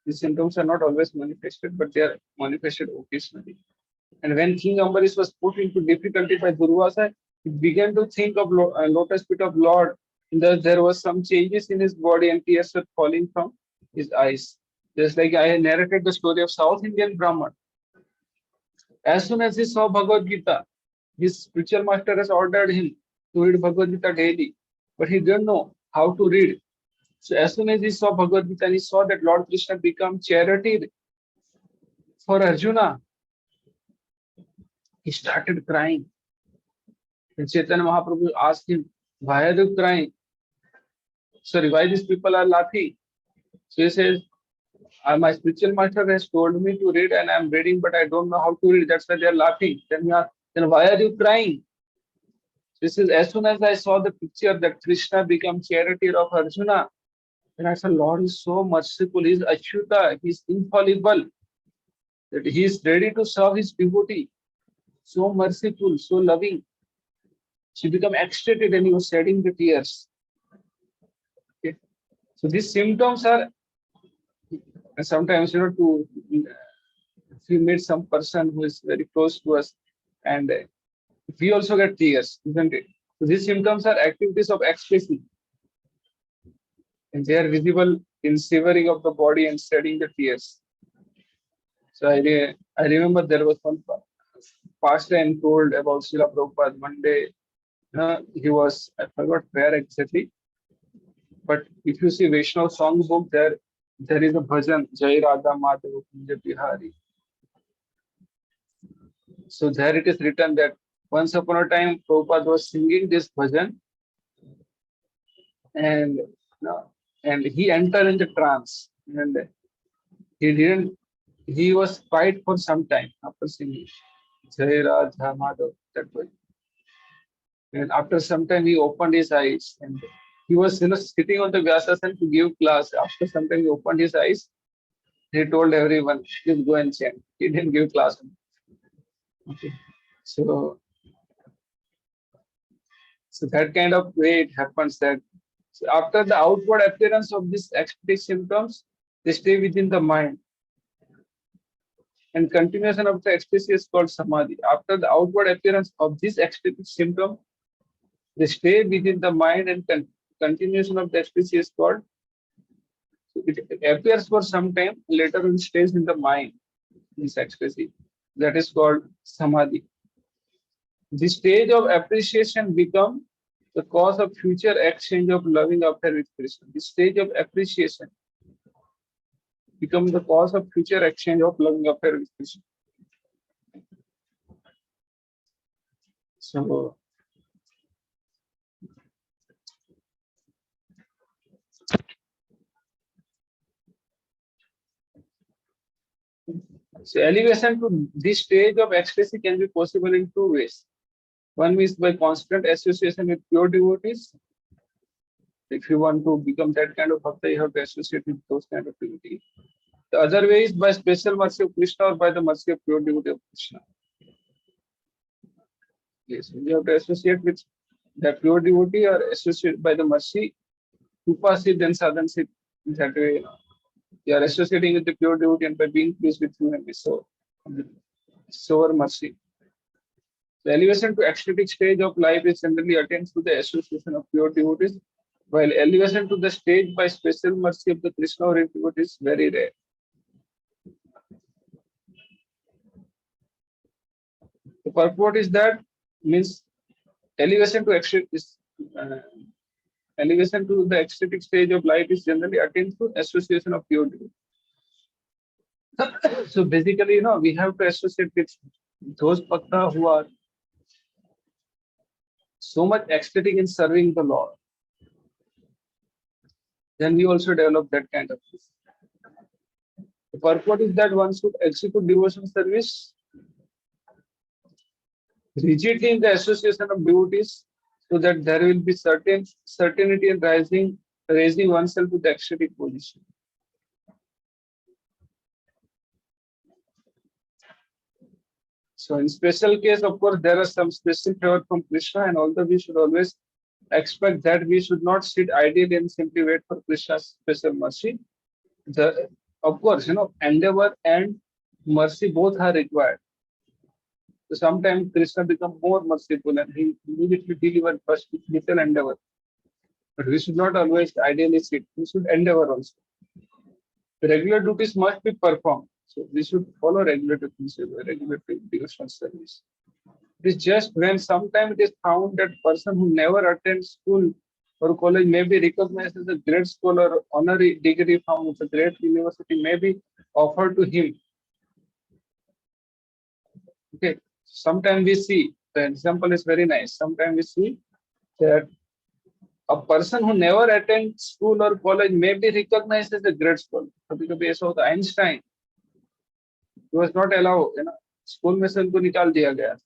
These symptoms are not always manifested, but they are manifested occasionally. And when King Ambaris was put into difficulty by Durvasa, he began to think of lotus feet of Lord. Thus, there was some changes in his body and tears were falling from his eyes. Just like I narrated the story of South Indian Brahman. As soon as he saw Bhagavad Gita, his spiritual master has ordered him to read Bhagavad Gita daily, but he didn't know how to read. So as soon as he saw Bhagavad Gita, he saw that Lord Krishna become charity for Arjuna. He started crying. And Chaitanya Mahaprabhu asked him, why are you crying? Sorry, why these people are laughing? So he says, my spiritual master has told me to read and I'm reading, but I don't know how to read. That's why they are laughing. Then why are you crying? This is as soon as I saw the picture that Krishna became charioteer of Arjuna, and I said, Lord is so merciful. He's Achyuta. He's infallible. That he is ready to serve his devotee. So merciful, so loving. She became ecstatic and he was shedding the tears. Okay. So these symptoms are sometimes, if we meet some person who is very close to us and we also get tears, isn't it? So these symptoms are activities of ecstasy. And they are visible in shivering of the body and shedding the tears. So I remember there was one pastor and told about Srila Prabhupada. One day, he was, I forgot where exactly, but if you see Vaishnav song book, there is a bhajan, Jai Radha Madhava Kunja Bihari. So there it is written that once upon a time, Prabhupada was singing this bhajan, and and he entered in the trance, and he didn't. He was quiet for some time after singing Jai Radha Madhava, that way. And after some time, he opened his eyes, and he was sitting on the Vyasasana to give class. After some time, he opened his eyes. He told everyone, "Please go and chant." He didn't give class. Okay. So, so that kind of way it happens that so after the outward appearance of these ecstatic symptoms, they stay within the mind. And continuation of the ecstasy is called samadhi. After the outward appearance of this ecstatic symptom, they stay within the mind and continuation of the ecstasy is called, so it appears for some time, later on stays in the mind, this ecstasy. That is called samadhi. The stage of appreciation become the cause of future exchange of loving affair with Krishna. The stage of appreciation become the cause of future exchange of loving affair with Krishna. So, so elevation to this stage of ecstasy can be possible in two ways. One is by constant association with pure devotees. If you want to become that kind of bhakta, you have to associate with those kind of devotees. The other way is by special mercy of Krishna or by the mercy of pure devotee of Krishna. Yes, you have to associate with the pure devotee or associate by the mercy, upasid and sadhansit. That way, you are associating with the pure devotee and by being pleased with him and so our mercy. The elevation to ecstatic stage of life is generally attained through the association of pure devotees, while elevation to the stage by special mercy of the Krishna or devotee is very rare. The purport is that means elevation to uh, elevation to the ecstatic stage of life is generally attained through association of pure devotees. So basically, we have to associate with those bhakta who are so much ecstatic in serving the Lord. Then we also develop that kind of thing. The purport is that one should execute devotion service rigidly in the association of devotees so that there will be certainty in raising oneself to the ecstatic position. So in special case, of course, there are some special favor from Krishna, and although we should always expect that we should not sit idly and simply wait for Krishna's special mercy. Of course, endeavor and mercy both are required. So sometimes Krishna becomes more merciful and he immediately delivers first with little endeavor. But we should not always ideally sit. We should endeavor also. The regular duties must be performed. So we should follow regular devotional service. It is just when sometimes it is found that person who never attends school or college may be recognized as a great scholar, honorary degree from a great university may be offered to him. Okay. Sometimes we see, the example is very nice. Sometimes we see that a person who never attends school or college may be recognized as a great scholar. कभी-कभी ऐसा होता है, Einstein, he was not allowed, school में से उनको निकाल दिया गया.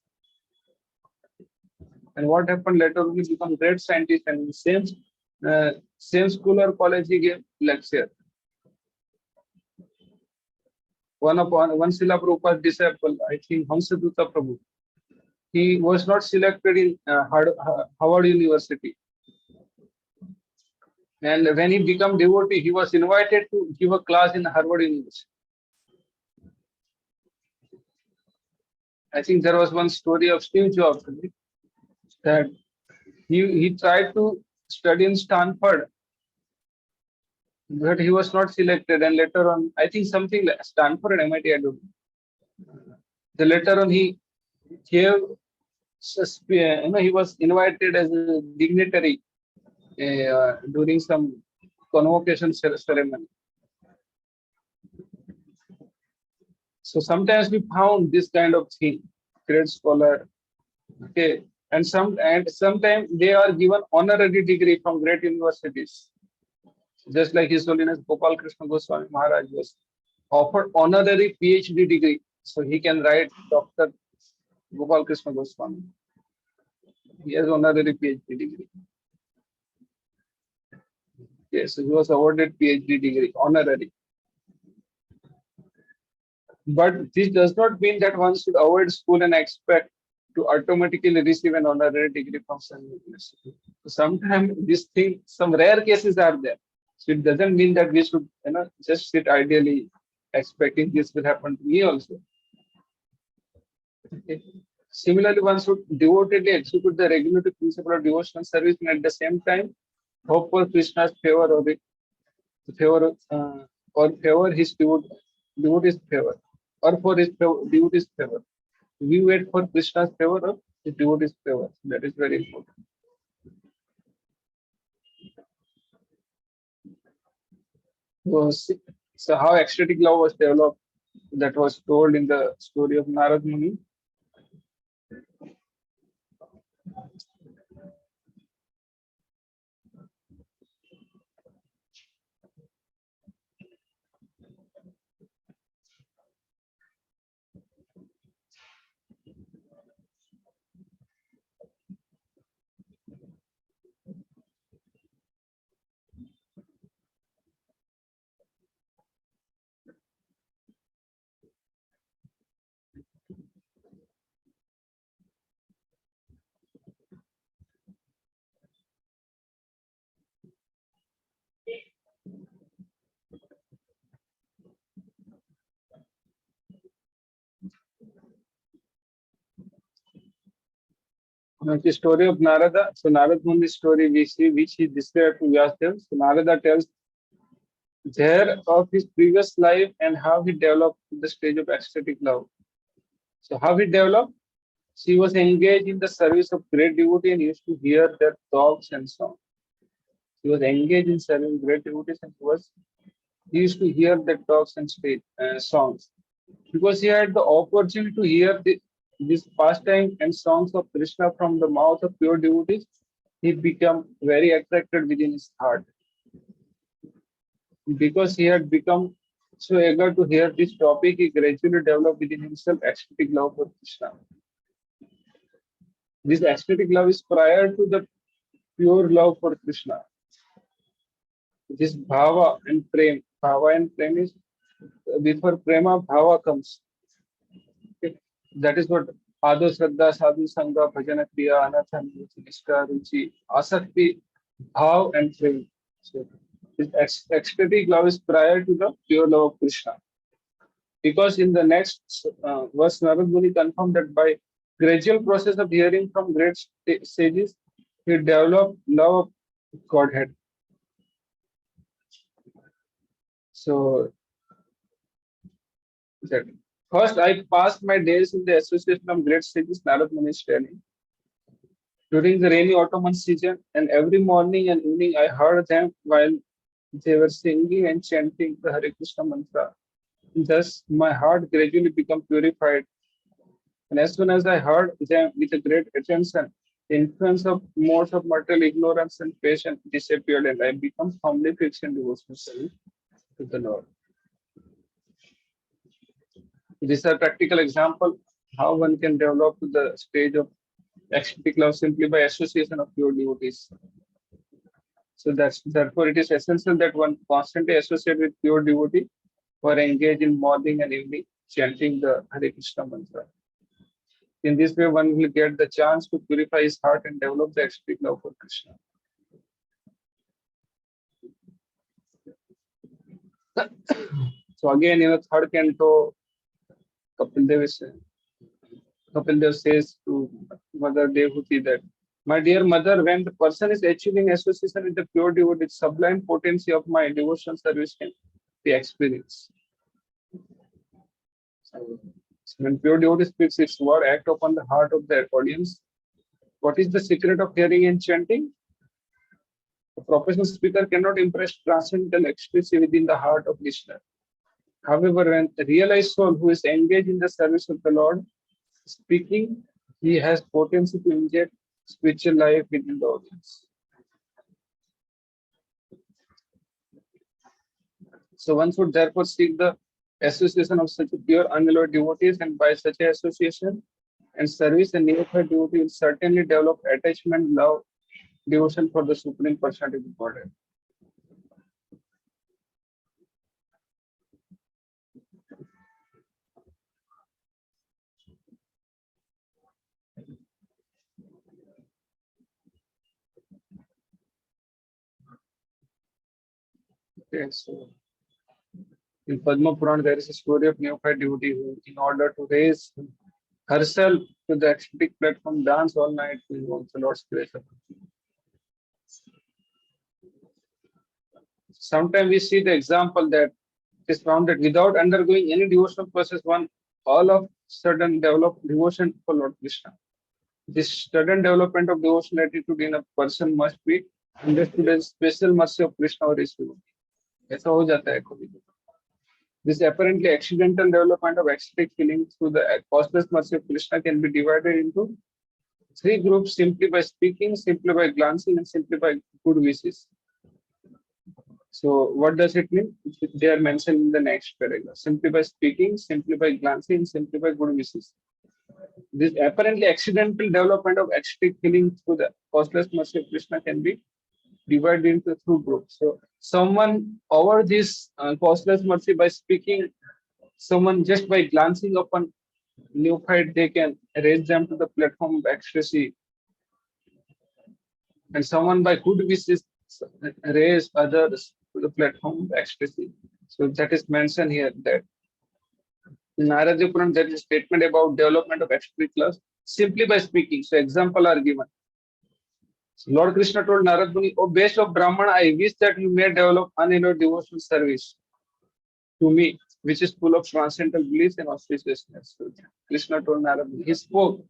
And what happened later, he become great scientist and in same school or college he gave lecture. One Srila Prabhupada's disciple, I think Hamsadutta Prabhu, he was not selected in Harvard University. And when he became devotee, he was invited to give a class in Harvard University. I think there was one story of Steve Jobs that he tried to study in Stanford, but he was not selected. And later on, I think something like Stanford and MIT, I don't know. The later on he gave, he was invited as a dignitary during some convocation ceremony. So sometimes we found this kind of thing, great scholar, okay, and sometimes they are given honorary degree from great universities. Just like His Holiness Gopal Krishna Goswami Maharaj was offered honorary PhD degree, so he can write Dr. Gopal Krishna Goswami. He has honorary PhD degree. Yes, he was awarded PhD degree, honorary. But this does not mean that one should avoid school and expect to automatically receive an honorary degree from some university. So sometimes this thing, some rare cases are there. So it doesn't mean that we should, just sit ideally expecting this will happen to me also. Okay. Similarly, one should devotedly execute the regulative principle of devotional service and at the same time hope for Krishna's favor favor or favor his devotee's favor or for his devotee's favor. We wait for Krishna's favor or his devotee's favor. That is very important. So, so how ecstatic love was developed, that was told in the story of Narad Muni. The story of Narada. So Narad Muni's story we see which he described to Vyasdev. So Narada tells there of his previous life and how he developed to the stage of ecstatic love. So how he developed? She was engaged in the service of great devotee and used to hear their talks and songs. She was engaged in serving great devotees and he used to hear their talks and songs. Because he had the opportunity to hear this pastime and songs of Krishna from the mouth of pure devotees, he became very attracted within his heart. Because he had become so eager to hear this topic, he gradually developed within himself ecstatic love for Krishna. This ecstatic love is prior to the pure love for Krishna. This bhava and prem. Bhava and prem is before prema, bhava comes. Okay. That is what Ado Shraddha, Sadhu Sangha, Bhajana Kriya, Anathan, Nishka, Ruchi, Asakti, Bhav and prem. So this ecstatic love is prior to the pure love of Krishna. Because in the next verse, Narad Muni confirmed that by gradual process of hearing from great sages, he developed love of Godhead. So that first I passed my days in the association of great sages, Narad Muni is telling. During the rainy autumn season, and every morning and evening I heard them while they were singing and chanting the Hare Krishna mantra. Thus, my heart gradually became purified. And as soon as I heard them with a great attention, the influence of modes of material ignorance and passion disappeared, and I became firmly fixed in devotional service to the Lord. This is a practical example how one can develop to the stage of ecstatic love simply by association of pure devotees. So that's therefore it is essential that one constantly associate with pure devotee or engage in morning and evening chanting the Hare Krishna mantra. In this way, one will get the chance to purify his heart and develop the ecstatic love for Krishna. So again, in the third canto, Kapil Dev, Kapil Dev says to Mother Devahuti that, my dear mother, when the person is achieving association with the pure devotee, sublime potency of my devotional service can be experienced. So when pure devotee speaks its word, act upon the heart of the audience. What is the secret of hearing and chanting? A professional speaker cannot impress transcendental ecstasy within the heart of listener. However, when a realized soul who is engaged in the service of the Lord speaking, he has potency to inject spiritual life within the audience. So one should therefore seek the association of such pure unalloyed devotees, and by such association and service, a neophyte devotee will certainly develop attachment, love, devotion for the Supreme Personality of Godhead. Okay, so in Padma Puran, there is a story of neophyte devotee who, in order to raise herself to the ecstatic platform, dance all night to invoke the Lord's grace. Sometimes we see the example that it is found that without undergoing any devotional process, one all of sudden develop devotion for Lord Krishna. This sudden development of devotional attitude in a person must be understood as special mercy of Krishna or his devotee. ऐसा हो जाता है कभी. This apparently accidental development of ecstatic feeling through the causeless mercy of Krishna can be divided into three groups: simply by speaking, simply by glancing, and simply by good wishes. So, what does it mean? They are mentioned in the next paragraph. Simply by speaking, simply by glancing, simply by good wishes. This apparently accidental development of ecstatic feeling through the causeless mercy of Krishna can be divided into two groups. So, someone over this causeless mercy by speaking, someone just by glancing upon neophyte, they can raise them to the platform of ecstasy, and someone by good wishes raise others to the platform of ecstasy. So that is mentioned here that in Narada Puran there is a statement about development of ecstatic love simply by speaking. So example are given. So Lord Krishna told Narad Muni, "O base of Brahmana, I wish that you may develop unending devotional service to me, which is full of transcendental bliss and auspiciousness." So Krishna told Narad Muni, he spoke,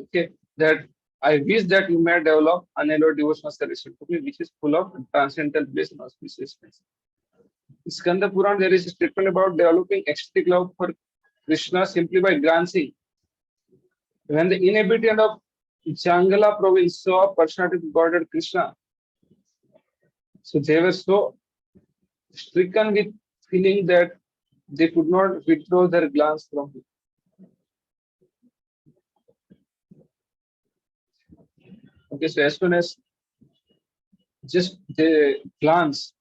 okay, that I wish that you may develop unending devotional service to me, which is full of transcendental bliss and auspiciousness. In Skanda Puran, there is a statement about developing ecstatic love for Krishna simply by glancing. When the inhabitant of Jangala province saw a personality of Godhead Krishna, so they were so stricken with feeling that they could not withdraw their glance from him. Okay, so as soon as just they glance,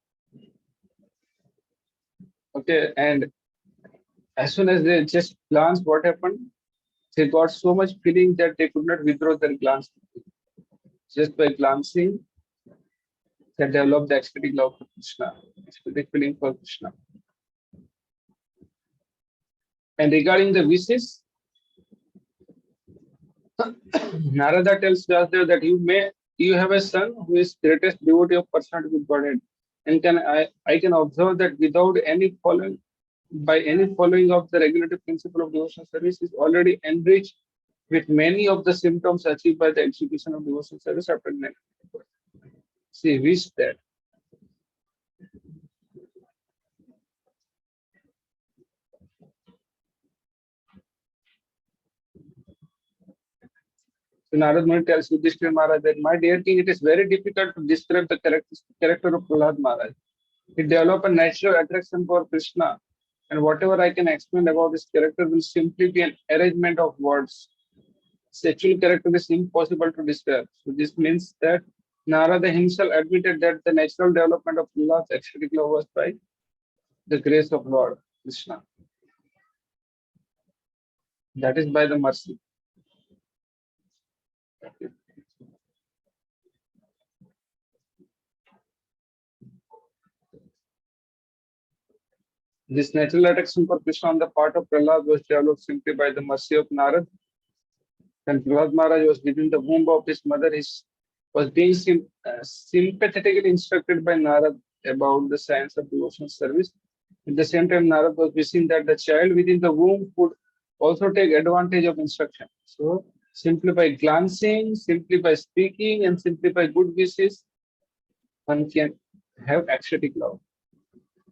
okay, and as soon as they just glance, what happened? They got so much feeling that they could not withdraw their glance. Just by glancing, they developed the ecstatic love for Krishna, ecstatic feeling for Krishna. And regarding the wishes, Narada tells Vasudev that you have a son who is greatest devotee of personality with Godhead, and I can observe that without any following by any following of the regulative principle of devotional service is already enriched with many of the symptoms achieved by the execution of devotional service after enlightenment. See, wish that. So Narad Muni tells Yudhishthira Maharaj that, my dear king, it is very difficult to describe the character of Prahlad Maharaj. He developed a natural attraction for Krishna, and whatever I can explain about his character will simply be an arrangement of words. His actual character is impossible to describe. So this means that Narada himself admitted that the natural development of Prahlad's ecstatic love was by the grace of Lord Krishna. That is by the mercy. This natural attraction for Krishna on the part of Prahlad was developed simply by the mercy of Narad. When Prahlad Maharaj was within the womb of his mother, he was being sympathetically instructed by Narad about the science of devotional service. At the same time, Narad was wishing that the child within the womb could also take advantage of instruction. So, simply by glancing, simply by speaking, and simply by good wishes, one can have ecstatic love.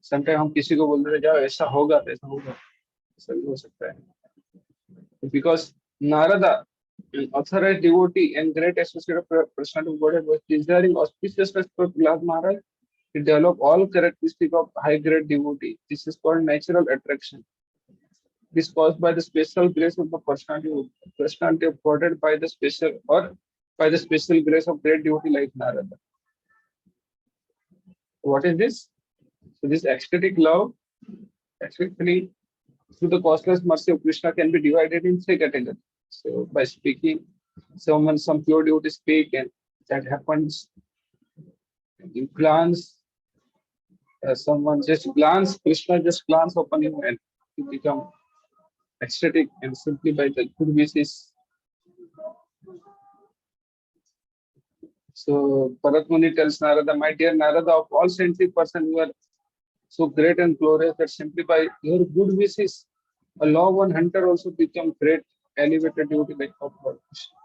Sometimes हम किसी को बोलते जाओ ऐसा होगा तो ऐसा होगा, ऐसा भी हो सकता है. Because Narada, an authorized devotee and great associate of Personality of Godhead, was desiring auspiciousness for Prahlad Maharaj to develop all characteristics of high-grade devotee. This is called natural attraction. This caused by the special grace of the personality of Godhead by the special grace of great devotee like Narada. What is this? So this ecstatic love, ecstatic feeling through the causeless mercy of Krishna can be divided in three categories. So by speaking, some pure devotee speak, and that happens in glance, someone just glance, Krishna just glance upon him and he become ecstatic and simply by the good wishes. So Bharat Muni tells Narada, my dear Narada, of all saintly person, you are so great and glorious that simply by your good wishes, a lawman hunter also become great, elevated devotee like of Lord Krishna.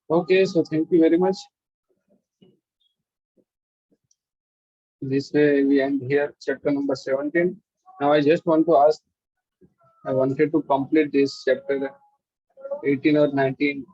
Okay, so thank you very much. This way we end here chapter number 17. Now I just want to ask, I wanted to complete this chapter 18 or 19